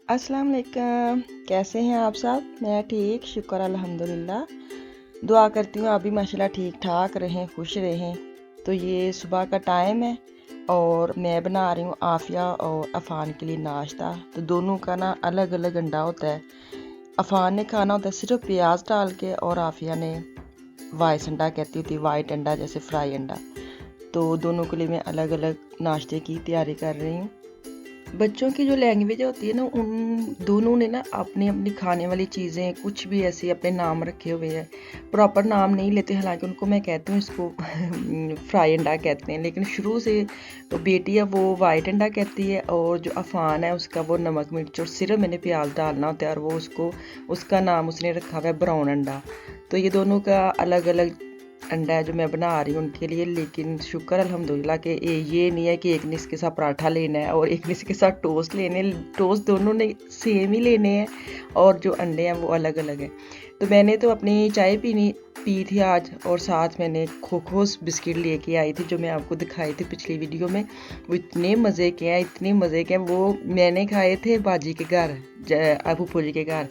अस्सलाम वालेकुम। कैसे हैं आप सब? मैं ठीक, शुक्र अल्हम्दुलिल्लाह। दुआ करती हूँ आप भी माशाल्लाह ठीक ठाक रहें, खुश रहें। तो ये सुबह का टाइम है और मैं बना रही हूँ आफिया और अफ़ान के लिए नाश्ता। तो दोनों का ना अलग अलग अंडा होता है। अफ़ान ने खाना होता है सिर्फ प्याज डाल के और आफिया ने वाइस अंडा कहती होती है, वाइट अंडा जैसे फ्राई अंडा। तो दोनों के लिए मैं अलग अलग नाश्ते की तैयारी कर रही हूँ। बच्चों की जो लैंग्वेज होती है ना, उन दोनों ने ना अपनी अपनी खाने वाली चीज़ें कुछ भी ऐसे अपने नाम रखे हुए हैं। प्रॉपर नाम नहीं लेते, हालांकि उनको मैं कहती हूँ इसको फ्राई अंडा कहते हैं, लेकिन शुरू से तो बेटी है वो वाइट अंडा कहती है और जो अफ़ान है उसका वो नमक मिर्च और सिर्फ मैंने प्याज डालना होता है और वो उसको उसका नाम उसने रखा हुआ है ब्राउन अंडा। तो ये दोनों का अलग अलग अंडा है जो मैं बना रही हूँ उनके लिए। लेकिन शुक्र अल्हम्दुलिल्लाह कि ये नहीं है कि एक ने इसके साथ पराठा लेना है और एक ने इसके साथ टोस्ट लेने। टोस्ट दोनों ने सेम ही लेने हैं और जो अंडे हैं वो अलग अलग हैं। तो मैंने तो अपनी चाय पी थी आज और साथ मैंने खोखोस बिस्किट लेके आई थी जो मैं आपको दिखाई थी पिछली वीडियो में। वो इतने मज़े के हैं, इतने मज़े के हैं। वो मैंने खाए थे बाजी के घर, फूफू जी के घर।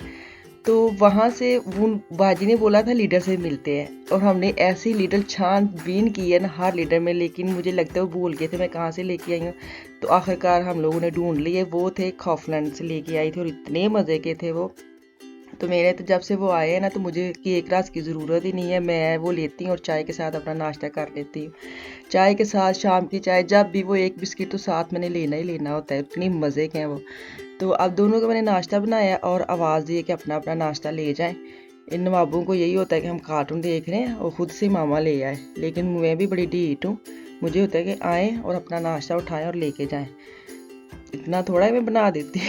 तो वहाँ से वो बाजी ने बोला था लीडर से मिलते हैं और हमने ऐसी लीडर छानबीन की है ना हर लीडर में, लेकिन मुझे लगता है वो भूल गए थे मैं कहाँ से लेके आई हूँ। तो आखिरकार हम लोगों ने ढूंढ लिए, वो थे खौफलैंड से लेके आई थी और इतने मज़े के थे वो। तो मेरे तो जब से वो आए हैं ना तो मुझे केक रास की ज़रूरत ही नहीं है, मैं वो लेती हूँ और चाय के साथ अपना नाश्ता कर लेती हूँ। चाय के साथ शाम की चाय जब भी वो एक बिस्किट तो साथ मैंने लेना ही लेना होता है, इतनी मज़े के हैं वो। तो अब दोनों का मैंने नाश्ता बनाया और आवाज़ दी है कि अपना अपना नाश्ता ले जाएं। इन नवाबों को यही होता है कि हम कार्टून देख रहे हैं और ख़ुद से मामा ले आए, लेकिन मैं भी बड़ी ढीठ हूँ। मुझे होता है कि आएँ और अपना नाश्ता उठाएं और लेके जाएं। इतना थोड़ा ही मैं बना देती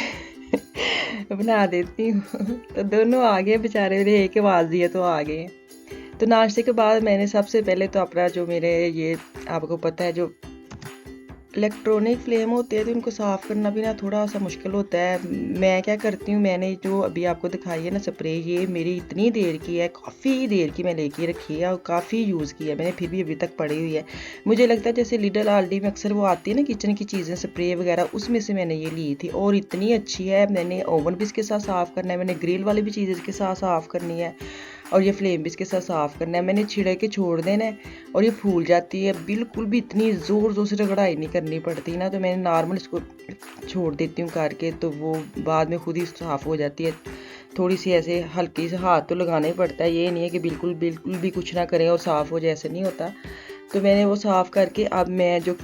बना देती हूँ। तो दोनों आ गए बेचारे, मेरे एक आवाज़ दी है तो आ गए। तो नाश्ते के बाद मैंने सबसे पहले तो अपना जो मेरे ये आपको पता है जो इलेक्ट्रॉनिक फ्लेम होते हैं तो उनको साफ़ करना भी ना थोड़ा सा मुश्किल होता है। मैं क्या करती हूँ, मैंने जो अभी आपको दिखाई है ना स्प्रे, ये मेरी इतनी देर की है, काफ़ी देर की मैं लेके रखी है और काफ़ी यूज़ की है मैंने, फिर भी अभी तक पड़ी हुई है। मुझे लगता है जैसे लिडल आल्डी में अक्सर वो आती है ना किचन की चीज़ें स्प्रे वगैरह, उसमें से मैंने ये ली थी और इतनी अच्छी है। मैंने ओवन भी इसके साथ साफ़ करना है, मैंने ग्रिल वाली भी चीज़ें इसके साथ साफ़ करनी है और ये फ्लेम भी इसके साथ साफ़ करना है। मैंने छिड़क के छोड़ देना है और ये फूल जाती है, बिल्कुल भी इतनी ज़ोर से रगड़ाई नहीं करनी पड़ती ना। तो मैंने नॉर्मल इसको छोड़ देती हूँ करके, तो वो बाद में खुद ही साफ़ हो जाती है। थोड़ी सी ऐसे हल्की से हाथ तो लगाना ही पड़ता है, ये नहीं है कि बिल्कुल बिल्कुल भी कुछ ना करें और साफ़ हो जाए, ऐसे नहीं होता। तो मैंने वो साफ़ करके अब मैं जो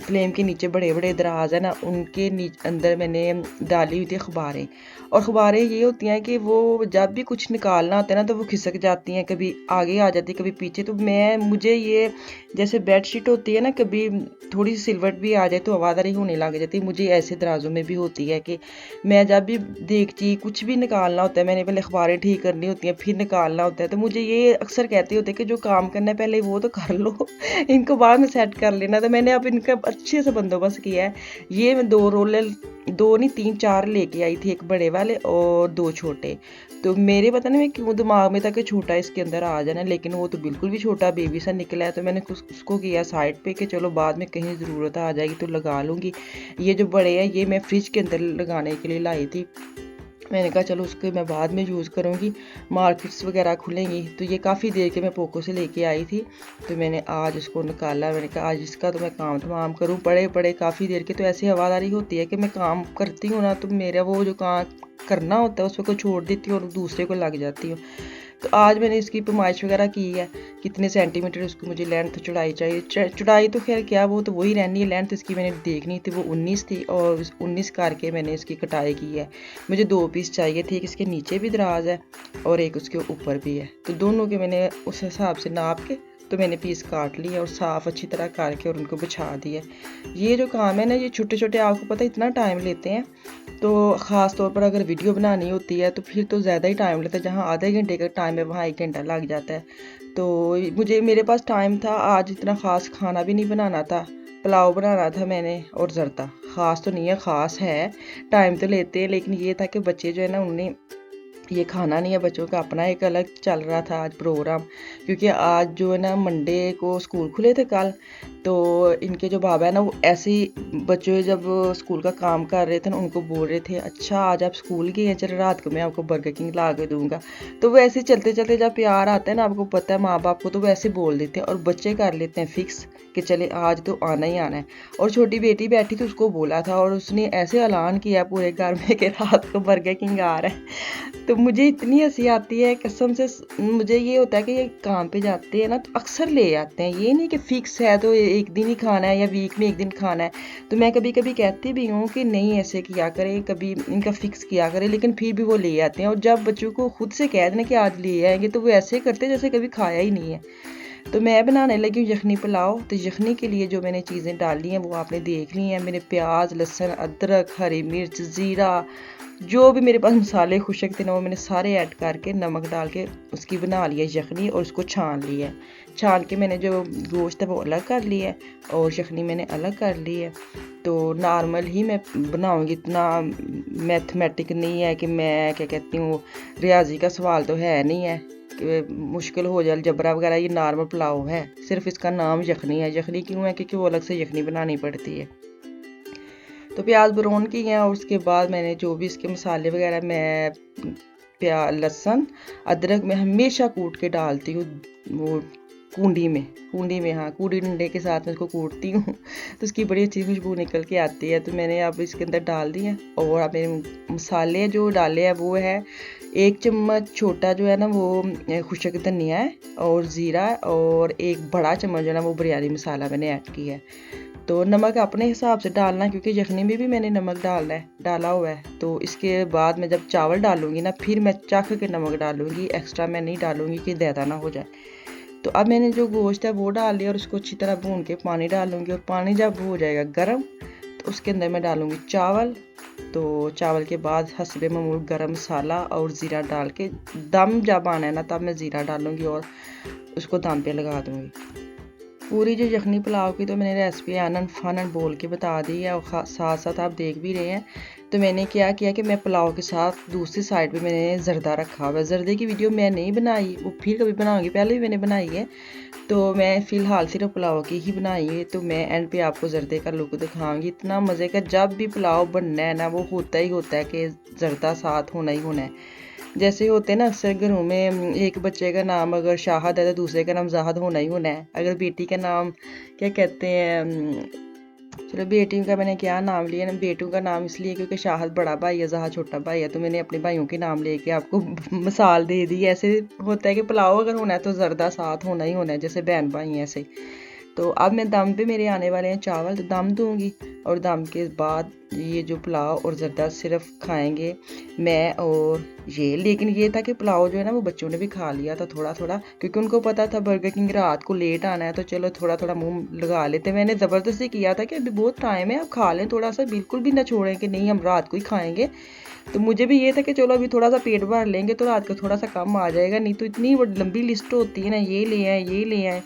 फ्लेम के नीचे बड़े बड़े दराज है ना उनके अंदर मैंने डाली हुई थी अखबारें। और अखबारें ये होती हैं कि वो जब भी कुछ निकालना होता है ना तो वो खिसक जाती हैं, कभी आगे आ जाती है कभी पीछे। तो मुझे ये जैसे बेडशीट होती है ना, कभी थोड़ी सी सिलवट भी आ जाए तो आवाज़ारी होने लग जाती है, मुझे ऐसे दराजों में भी होती है कि मैं जब भी देखती कुछ भी निकालना होता है, मैंने पहले अखबारें ठीक करनी होती हैं फिर निकालना होता है। तो मुझे ये अक्सर कहते होते हैं कि जो काम करना है पहले वो तो कर लो इनको बाद में सेट कर लेना। तो मैंने अब इनका अच्छे से बंदोबस्त किया है। ये मैं 2 रोलर, 2 नहीं 3-4 लेके आई थी, एक बड़े वाले और 2 छोटे। तो मेरे पता नहीं मैं क्यों दिमाग में था कि छोटा इसके अंदर आ जाना, लेकिन वो तो बिल्कुल भी छोटा बेबी सा निकला है। तो मैंने उसको किया साइड पे कि चलो बाद में कहीं ज़रूरत आ जाएगी तो लगा लूँगी। ये जो बड़े हैं ये मैं फ्रिज के अंदर लगाने के लिए लाई थी, मैंने कहा चलो उसको मैं बाद में यूज़ करूँगी, मार्केट्स वगैरह खुलेंगी। तो ये काफ़ी देर के मैं पोको से लेके आई थी, तो मैंने आज इसको निकाला। मैंने कहा आज इसका तो मैं काम तमाम करूँ। पड़े पड़े काफ़ी देर के तो ऐसी आवाज़ होती है कि मैं काम करती हूँ ना तो मेरा वो जो काम करना होता है उसको को छोड़ देती हूँ और दूसरे को लग जाती हूँ। तो आज मैंने इसकी पैमाइश वगैरह की है, कितने सेंटीमीटर उसको मुझे लेंथ चौड़ाई चाहिए। चौड़ाई तो खैर क्या वो तो वही रहनी है, लेंथ इसकी मैंने देखनी थी वो 19 थी और 19 करके मैंने इसकी कटाई की है। मुझे 2 पीस चाहिए थे, एक इसके नीचे भी दराज है और एक उसके ऊपर भी है। तो दोनों के मैंने उस हिसाब से नाप के तो मैंने पीस काट लिए और साफ़ अच्छी तरह करके और उनको बिछा दिए। ये जो काम है ना ये छोटे छोटे आपको पता है इतना टाइम लेते हैं, तो ख़ास तौर पर अगर वीडियो बनानी होती है तो फिर तो ज़्यादा ही टाइम लगता है। जहाँ आधे घंटे का टाइम है वहाँ 1 घंटा लग जाता है। तो मेरे पास टाइम था, आज इतना ख़ास खाना भी नहीं बनाना था, पुलाव बनाना था मैंने और ज़रदा। ख़ास तो नहीं है, ख़ास है, टाइम तो लेते हैं, लेकिन ये था कि बच्चे जो है ना उन्हें ये खाना नहीं है बच्चों का, अपना एक अलग चल रहा था आज प्रोग्राम। क्योंकि आज जो है ना मंडे को स्कूल खुले थे कल, तो इनके जो बाबा है ना वो ऐसे ही बच्चों जब स्कूल का काम कर रहे थे ना उनको बोल रहे थे अच्छा आज आप स्कूल गए हैं, चलो रात को मैं आपको बर्गर किंग ला के दूंगा। तो वो ऐसे चलते चलते जब प्यार आता है ना, आपको पता है माँ बाप को, तो वैसे बोल देते हैं और बच्चे कर लेते हैं फिक्स कि चले आज तो आना ही आना है। और छोटी बेटी बैठी थी उसको बोला था और उसने ऐसे ऐलान किया पूरे घर में कि रात को बर्गर किंग आ रहा है। तो मुझे इतनी हंसी आती है कसम से। मुझे ये होता है कि ये काम पे जाते हैं ना तो अक्सर ले आते हैं, ये नहीं कि फिक्स है तो एक दिन ही खाना है या वीक में एक दिन खाना है। तो मैं कभी कभी कहती भी हूँ कि नहीं ऐसे किया करे, कभी इनका फिक्स किया करे, लेकिन फिर भी वो ले आते हैं। और जब बच्चों को खुद से कह देना कि आज ले आएंगे तो वो ऐसे करते जैसे कभी खाया ही नहीं है। तो मैं बनाने लगी हूँ यखनी पुलाव। तो यखनी के लिए जो मैंने चीज़ें डाली हैं वो आपने देख ली हैं। मैंने प्याज, लहसुन, अदरक, हरी मिर्च, ज़ीरा, जो भी मेरे पास मसाले खुशक थे ना वो मैंने सारे ऐड करके नमक डाल के उसकी बना लिया यखनी और उसको छान लिया है। छान के मैंने जो गोश्त है वो अलग कर लिया है और यखनी मैंने अलग कर ली है। तो नॉर्मल ही मैं बनाऊंगी, इतना मैथमेटिक नहीं है कि मैं क्या कहती हूँ, रियाजी का सवाल तो है नहीं है मुश्किल हो जाए जबरा वगैरह। ये नॉर्मल पुलाव है, सिर्फ इसका नाम यखनी है। यखनी क्यों है? क्योंकि वो अलग से यखनी बनानी पड़ती है। तो प्याज ब्राउन की हैं और उसके बाद मैंने जो भी इसके मसाले वगैरह, मैं प्याज, लहसुन, अदरक मैं हमेशा कूट के डालती हूँ वो कूंडी में, हाँ कूड़ी डंडे के साथ मैं इसको कूटती हूँ तो उसकी बड़ी अच्छी खुशबू निकल के आती है। तो मैंने अब इसके अंदर डाल दी है। और अब मैंने मसाले जो डाले हैं वो है 1 चम्मच छोटा जो है ना वो खुशक धनिया है और ज़ीरा, और 1 बड़ा चम्मच जो है ना वो बिरयानी मसाला मैंने ऐड किया है। तो नमक अपने हिसाब से डालना, क्योंकि यखनी में भी मैंने नमक डाला हुआ है। तो इसके बाद मैं जब चावल डालूंगी ना फिर मैं चख के नमक डालूंगी, एक्स्ट्रा मैं नहीं डालूंगी कि ज़्यादा ना हो जाए। तो अब मैंने जो गोश्त है वो डाल लिया और उसको अच्छी तरह भून के पानी डालूंगी। और पानी जब हो जाएगा गर्म तो उसके अंदर मैं डालूंगी चावल। तो चावल के बाद हस्बे मामूल गरम मसाला और ज़ीरा डाल के दम जब आना है ना तब मैं ज़ीरा डालूंगी और उसको दम पे लगा दूंगी। पूरी जो यखनी पुलाव की तो मैंने रेसिपी आनन फानन बोल के बता दी है और साथ साथ आप देख भी रहे हैं। तो मैंने क्या किया कि मैं पुलाव के साथ दूसरी साइड पे मैंने ज़र्दा रखा हुआ है। ज़र्दे की वीडियो मैं नहीं बनाई, वो फिर कभी बनाऊंगी, पहले भी मैंने बनाई है। तो मैं फ़िलहाल सिर्फ पुलाव की ही बनाई है। तो मैं एंड पे आपको ज़र्दे का लुक दिखाऊंगी। इतना मज़े का जब भी पुलाव बनना है ना वो होता ही होता है कि ज़र्दा साथ होना ही होना है। जैसे होते हैं ना अक्सर घरों में, एक बच्चे का नाम अगर शाहद है तो दूसरे का नाम जाहद होना ही होना है। अगर बेटी का नाम क्या कहते हैं, चलो बेटियों का मैंने क्या नाम लिया ना, बेटियों का नाम इसलिए क्योंकि शाहद बड़ा भाई है, जाहद छोटा भाई है। तो मैंने अपने भाइयों के नाम लेके आपको मिसाल दे दी। ऐसे होता है कि पुलाव अगर होना है तो ज़र्दा साथ होना ही होना है, जैसे बहन भाई हैं ऐसे। तो अब मैं दम पे मेरे आने वाले हैं चावल, तो दम दूंगी और दम के बाद ये जो पुलाव और ज़र्दा सिर्फ खाएंगे मैं और ये। लेकिन ये था कि पुलाव जो है ना वो बच्चों ने भी खा लिया था थोड़ा थोड़ा, क्योंकि उनको पता था बर्गर किंग रात को लेट आना है तो चलो थोड़ा थोड़ा मुंह लगा लेते। मैंने ज़बरदस्ती किया था कि अभी बहुत टाइम है, आप खा लें थोड़ा सा, बिल्कुल भी ना छोड़ें कि नहीं हम रात को ही खाएंगे। तो मुझे भी ये था कि चलो अभी थोड़ा सा पेट भर लेंगे तो रात को थोड़ा सा कम आ जाएगा, नहीं तो इतनी लंबी लिस्ट होती है ना, ये ले आए ये ले आए।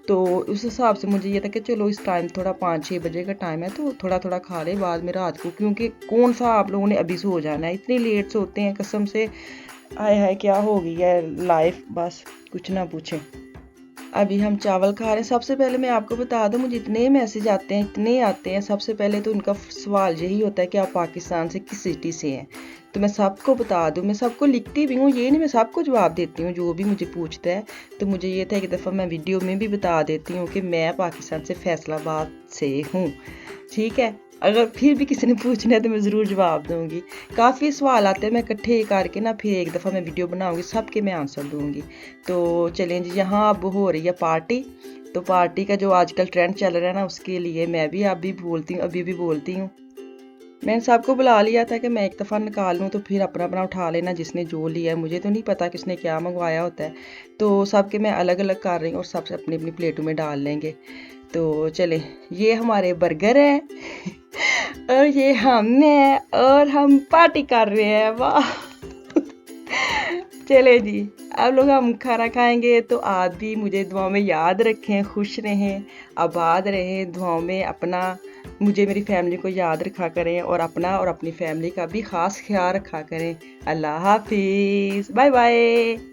तो उस हिसाब से मुझे ये था कि चलो इस टाइम थोड़ा 5-6 बजे का टाइम है तो थोड़ा थोड़ा खा ले बाद में रात को, क्योंकि कौन सा आप लोगों ने अभी सो जाना है, इतनी लेट सोते हैं कसम से। आय हाय क्या हो गई है लाइफ, बस कुछ ना पूछें। अभी हम चावल खा रहे हैं। सबसे पहले मैं आपको बता दूं, मुझे इतने मैसेज आते हैं, इतने आते हैं। सबसे पहले तो उनका सवाल यही होता है कि आप पाकिस्तान से किस सिटी से हैं। तो मैं सबको बता दूं, मैं सबको लिखती भी हूँ, ये नहीं मैं सबको जवाब देती हूँ जो भी मुझे पूछता है। तो मुझे ये था एक दफ़ा मैं वीडियो में भी बता देती हूँ कि मैं पाकिस्तान से फैसलाबाद से हूँ, ठीक है। अगर फिर भी किसी ने पूछना है तो मैं ज़रूर जवाब दूँगी। काफ़ी सवाल आते हैं, मैं इकट्ठे करके ना फिर एक दफ़ा मैं वीडियो बनाऊँगी, सबके मैं आंसर दूँगी। तो चलें जी, यहाँ अब हो रही है पार्टी। तो पार्टी का जो आजकल ट्रेंड चल रहा है ना उसके लिए मैं भी अभी बोलती हूँ, अभी भी बोलती हूँ। मैंने सबको बुला लिया था कि मैं एक दफ़ा निकाल लूँ तो फिर अपना अपना उठा लेना जिसने जो लिया है। मुझे तो नहीं पता किसने क्या मंगवाया होता है। तो सबके मैं अलग अलग कर रही हूँ और सबसे अपनी अपनी प्लेटों में डाल लेंगे। तो चले, ये हमारे बर्गर हैं और ये हमने हैं और हम पार्टी कर रहे हैं, वाह चले जी, अब लोग हम खाना खाएंगे। तो आप भी मुझे दुआ में याद रखें, खुश रहें, आबाद रहें, दुआओं में अपना मुझे मेरी फैमिली को याद रखा करें और अपना और अपनी फैमिली का भी ख़ास ख्याल रखा करें। अल्लाह हाफिज़, बाय बाय।